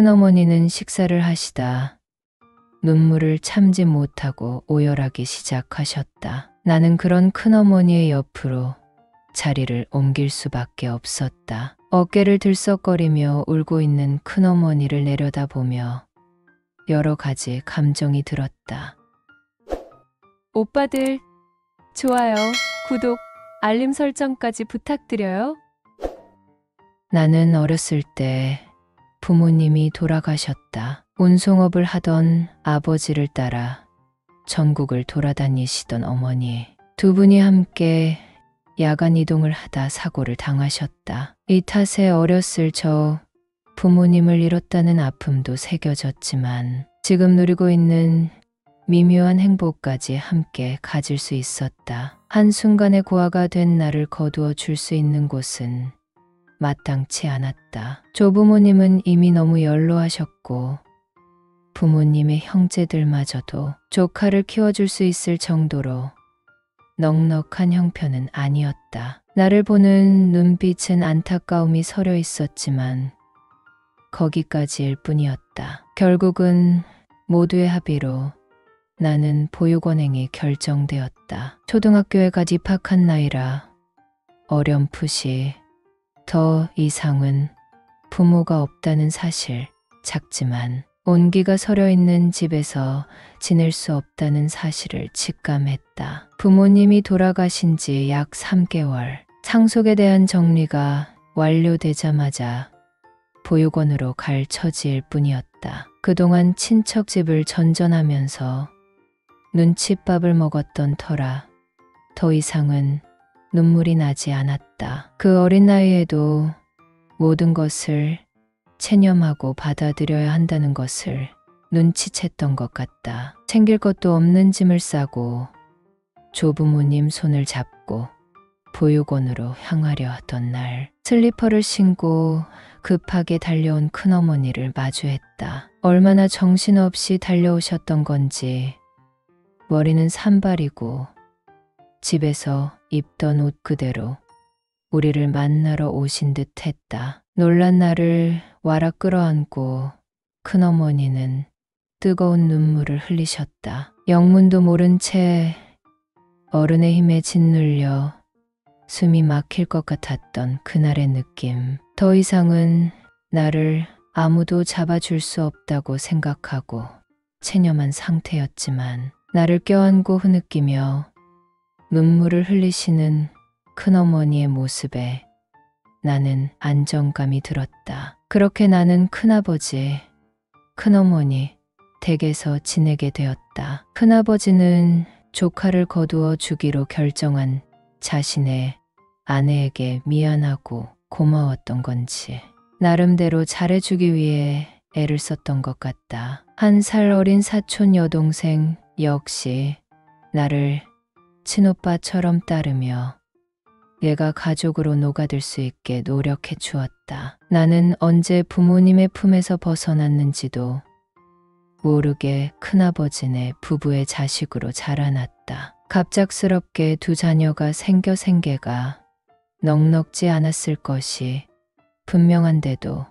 큰어머니는 식사를 하시다 눈물을 참지 못하고 오열하기 시작하셨다. 나는 그런 큰어머니의 옆으로 자리를 옮길 수밖에 없었다. 어깨를 들썩거리며 울고 있는 큰어머니를 내려다보며 여러 가지 감정이 들었다. 오빠들, 좋아요, 구독, 알림 설정까지 부탁드려요. 나는 어렸을 때 부모님이 돌아가셨다. 운송업을 하던 아버지를 따라 전국을 돌아다니시던 어머니, 두 분이 함께 야간 이동을 하다 사고를 당하셨다. 이 탓에 어렸을 저 부모님을 잃었다는 아픔도 새겨졌지만 지금 누리고 있는 미묘한 행복까지 함께 가질 수 있었다. 한순간에 고아가 된 나를 거두어 줄 수 있는 곳은 마땅치 않았다. 조부모님은 이미 너무 연로하셨고 부모님의 형제들마저도 조카를 키워줄 수 있을 정도로 넉넉한 형편은 아니었다. 나를 보는 눈빛은 안타까움이 서려 있었지만 거기까지일 뿐이었다. 결국은 모두의 합의로 나는 보육원행이 결정되었다. 초등학교에 갓 입학한 나이라 어렴풋이 더 이상은 부모가 없다는 사실, 작지만 온기가 서려 있는 집에서 지낼 수 없다는 사실을 직감했다. 부모님이 돌아가신 지 약 3개월, 상속에 대한 정리가 완료되자마자 보육원으로 갈 처지일 뿐이었다. 그동안 친척 집을 전전하면서 눈칫밥을 먹었던 터라 더 이상은 눈물이 나지 않았다. 그 어린 나이에도 모든 것을 체념하고 받아들여야 한다는 것을 눈치챘던 것 같다. 챙길 것도 없는 짐을 싸고 조부모님 손을 잡고 보육원으로 향하려 하던 날, 슬리퍼를 신고 급하게 달려온 큰어머니를 마주했다. 얼마나 정신없이 달려오셨던 건지 머리는 산발이고 집에서 입던 옷 그대로 우리를 만나러 오신 듯 했다. 놀란 나를 와라 끌어안고 큰어머니는 뜨거운 눈물을 흘리셨다. 영문도 모른 채 어른의 힘에 짓눌려 숨이 막힐 것 같았던 그날의 느낌. 더 이상은 나를 아무도 잡아줄 수 없다고 생각하고 체념한 상태였지만 나를 껴안고 흐느끼며 눈물을 흘리시는 큰어머니의 모습에 나는 안정감이 들었다. 그렇게 나는 큰아버지, 큰어머니 댁에서 지내게 되었다. 큰아버지는 조카를 거두어 주기로 결정한 자신의 아내에게 미안하고 고마웠던 건지 나름대로 잘해주기 위해 애를 썼던 것 같다. 1살 어린 사촌 여동생 역시 나를 친오빠처럼 따르며 얘가 가족으로 녹아들 수 있게 노력해 주었다. 나는 언제 부모님의 품에서 벗어났는지도 모르게 큰아버지네 부부의 자식으로 자라났다. 갑작스럽게 두 자녀가 생겨가 넉넉지 않았을 것이 분명한데도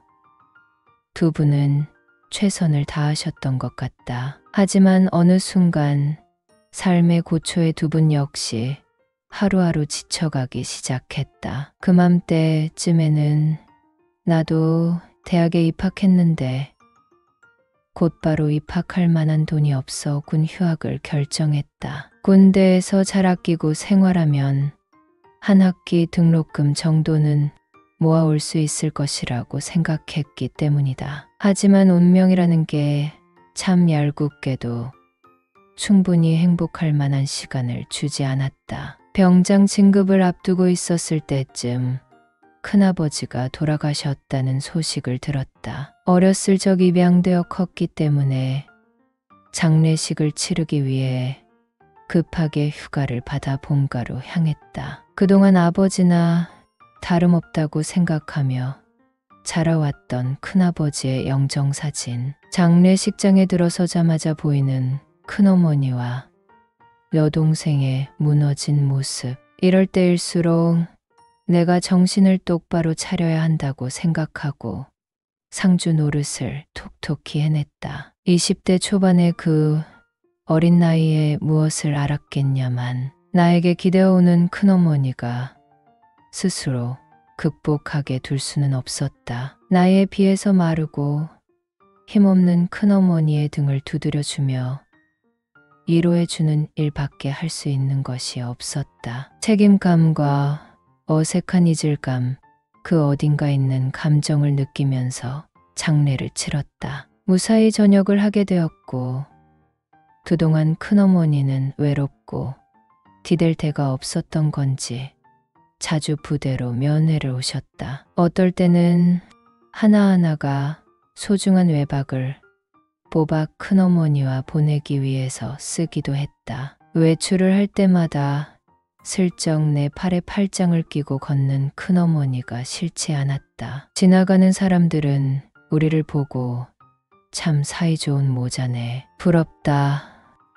두 분은 최선을 다하셨던 것 같다. 하지만 어느 순간 삶의 고초의 두 분 역시 하루하루 지쳐가기 시작했다. 그맘때쯤에는 나도 대학에 입학했는데 곧바로 입학할 만한 돈이 없어 군 휴학을 결정했다. 군대에서 잘 아끼고 생활하면 한 학기 등록금 정도는 모아올 수 있을 것이라고 생각했기 때문이다. 하지만 운명이라는 게 참 얄궂게도 충분히 행복할 만한 시간을 주지 않았다. 병장 진급을 앞두고 있었을 때쯤 큰아버지가 돌아가셨다는 소식을 들었다. 어렸을 적 입양되어 컸기 때문에 장례식을 치르기 위해 급하게 휴가를 받아 본가로 향했다. 그동안 아버지나 다름없다고 생각하며 자라왔던 큰아버지의 영정사진, 장례식장에 들어서자마자 보이는 큰어머니와 여동생의 무너진 모습, 이럴 때일수록 내가 정신을 똑바로 차려야 한다고 생각하고 상주 노릇을 톡톡히 해냈다. 20대 초반의 그 어린 나이에 무엇을 알았겠냐만 나에게 기대어오는 큰어머니가 스스로 극복하게 둘 수는 없었다. 나이에 비해서 마르고 힘없는 큰어머니의 등을 두드려주며 위로해주는 일밖에 할 수 있는 것이 없었다. 책임감과 어색한 이질감, 그 어딘가 있는 감정을 느끼면서 장례를 치렀다. 무사히 전역을 하게 되었고 그동안 큰어머니는 외롭고 기댈 데가 없었던 건지 자주 부대로 면회를 오셨다. 어떨 때는 하나하나가 소중한 외박을 뽑아 큰어머니와 보내기 위해서 쓰기도 했다. 외출을 할 때마다 슬쩍 내 팔에 팔짱을 끼고 걷는 큰어머니가 싫지 않았다. 지나가는 사람들은 우리를 보고 참 사이좋은 모자네, 부럽다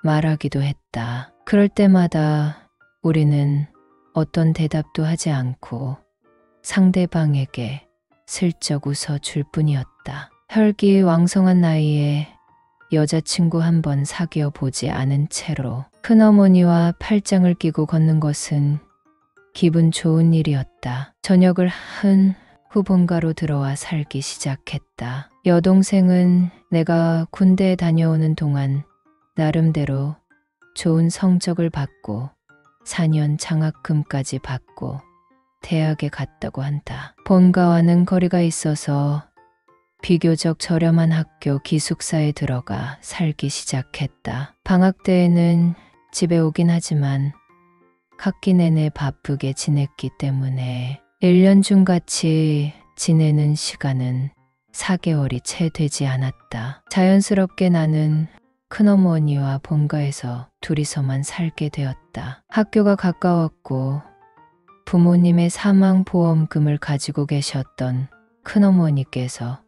말하기도 했다. 그럴 때마다 우리는 어떤 대답도 하지 않고 상대방에게 슬쩍 웃어줄 뿐이었다. 혈기왕성한 나이에 여자친구 한 번 사귀어 보지 않은 채로 큰어머니와 팔짱을 끼고 걷는 것은 기분 좋은 일이었다. 전역을 한 후 본가로 들어와 살기 시작했다. 여동생은 내가 군대에 다녀오는 동안 나름대로 좋은 성적을 받고 4년 장학금까지 받고 대학에 갔다고 한다. 본가와는 거리가 있어서 비교적 저렴한 학교 기숙사에 들어가 살기 시작했다. 방학 때에는 집에 오긴 하지만 학기 내내 바쁘게 지냈기 때문에 1년 중 같이 지내는 시간은 4개월이 채 되지 않았다. 자연스럽게 나는 큰어머니와 본가에서 둘이서만 살게 되었다. 학교가 가까웠고 부모님의 사망보험금을 가지고 계셨던 큰어머니께서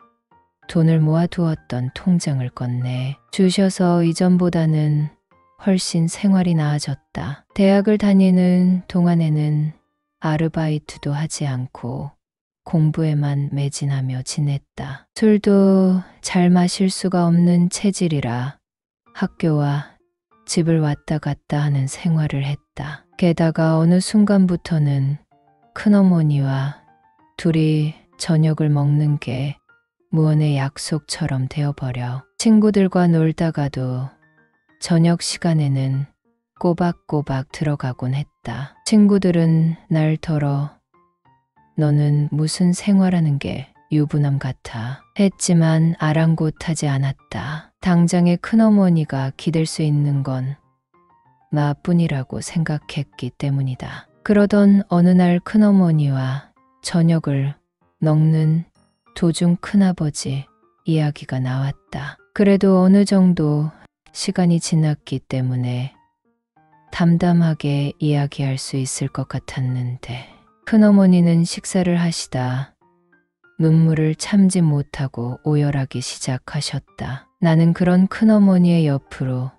돈을 모아두었던 통장을 건네 주셔서 이전보다는 훨씬 생활이 나아졌다. 대학을 다니는 동안에는 아르바이트도 하지 않고 공부에만 매진하며 지냈다. 술도 잘 마실 수가 없는 체질이라 학교와 집을 왔다 갔다 하는 생활을 했다. 게다가 어느 순간부터는 큰어머니와 둘이 저녁을 먹는 게 무언의 약속처럼 되어버려 친구들과 놀다가도 저녁 시간에는 꼬박꼬박 들어가곤 했다. 친구들은 날 덜어 너는 무슨 생활하는 게 유부남 같아 했지만 아랑곳하지 않았다. 당장의 큰어머니가 기댈 수 있는 건 나뿐이라고 생각했기 때문이다. 그러던 어느 날 큰어머니와 저녁을 먹는 도중 큰아버지 이야기가 나왔다. 그래도 어느 정도 시간이 지났기 때문에 담담하게 이야기할 수 있을 것 같았는데 큰어머니는 식사를 하시다 눈물을 참지 못하고 오열하기 시작하셨다. 나는 그런 큰어머니의 옆으로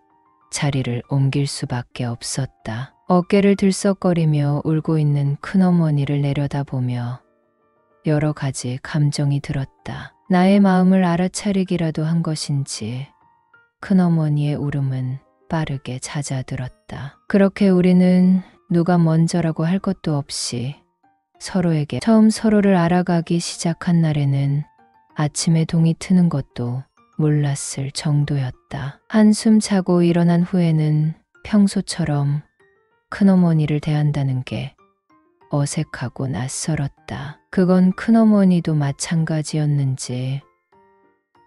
자리를 옮길 수밖에 없었다. 어깨를 들썩거리며 울고 있는 큰어머니를 내려다보며 여러 가지 감정이 들었다. 나의 마음을 알아차리기라도 한 것인지 큰어머니의 울음은 빠르게 잦아들었다. 그렇게 우리는 누가 먼저라고 할 것도 없이 서로에게 처음 서로를 알아가기 시작한 날에는 아침에 동이 트는 것도 몰랐을 정도였다. 한숨 자고 일어난 후에는 평소처럼 큰어머니를 대한다는 게 어색하고 낯설었다. 그건 큰어머니도 마찬가지였는지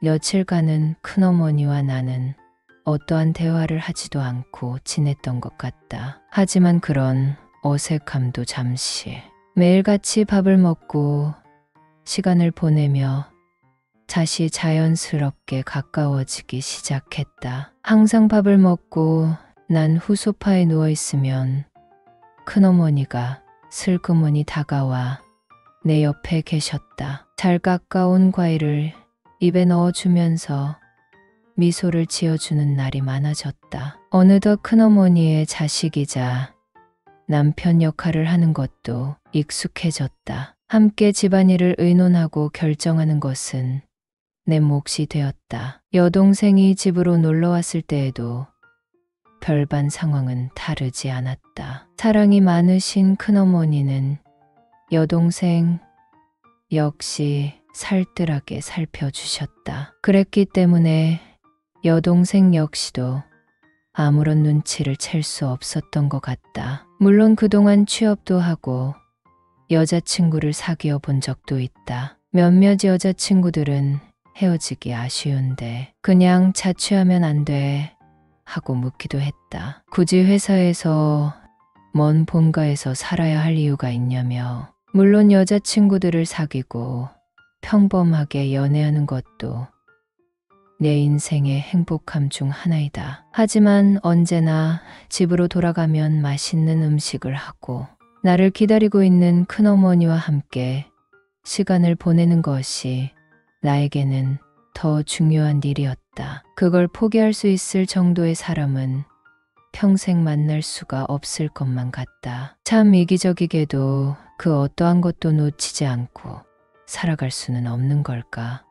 며칠간은 큰어머니와 나는 어떠한 대화를 하지도 않고 지냈던 것 같다. 하지만 그런 어색함도 잠시 매일같이 밥을 먹고 시간을 보내며 다시 자연스럽게 가까워지기 시작했다. 항상 밥을 먹고 난 후 소파에 누워있으면 큰어머니가 슬그머니 다가와 내 옆에 계셨다. 잘 깎아온 과일을 입에 넣어주면서 미소를 지어주는 날이 많아졌다. 어느덧 큰어머니의 자식이자 남편 역할을 하는 것도 익숙해졌다. 함께 집안일을 의논하고 결정하는 것은 내 몫이 되었다. 여동생이 집으로 놀러 왔을 때에도 별반 상황은 다르지 않았다. 사랑이 많으신 큰어머니는 여동생 역시 살뜰하게 살펴주셨다. 그랬기 때문에 여동생 역시도 아무런 눈치를 챌 수 없었던 것 같다. 물론 그동안 취업도 하고 여자친구를 사귀어 본 적도 있다. 몇몇 여자친구들은 헤어지기 아쉬운데 그냥 자취하면 안 돼 하고 묻기도 했다. 굳이 회사에서 먼 본가에서 살아야 할 이유가 있냐며. 물론 여자친구들을 사귀고 평범하게 연애하는 것도 내 인생의 행복함 중 하나이다. 하지만 언제나 집으로 돌아가면 맛있는 음식을 하고 나를 기다리고 있는 큰어머니와 함께 시간을 보내는 것이 나에게는 더 중요한 일이었다. 그걸 포기할 수 있을 정도의 사람은 평생 만날 수가 없을 것만 같다. 참 이기적이게도 그 어떠한 것도 놓치지 않고 살아갈 수는 없는 걸까?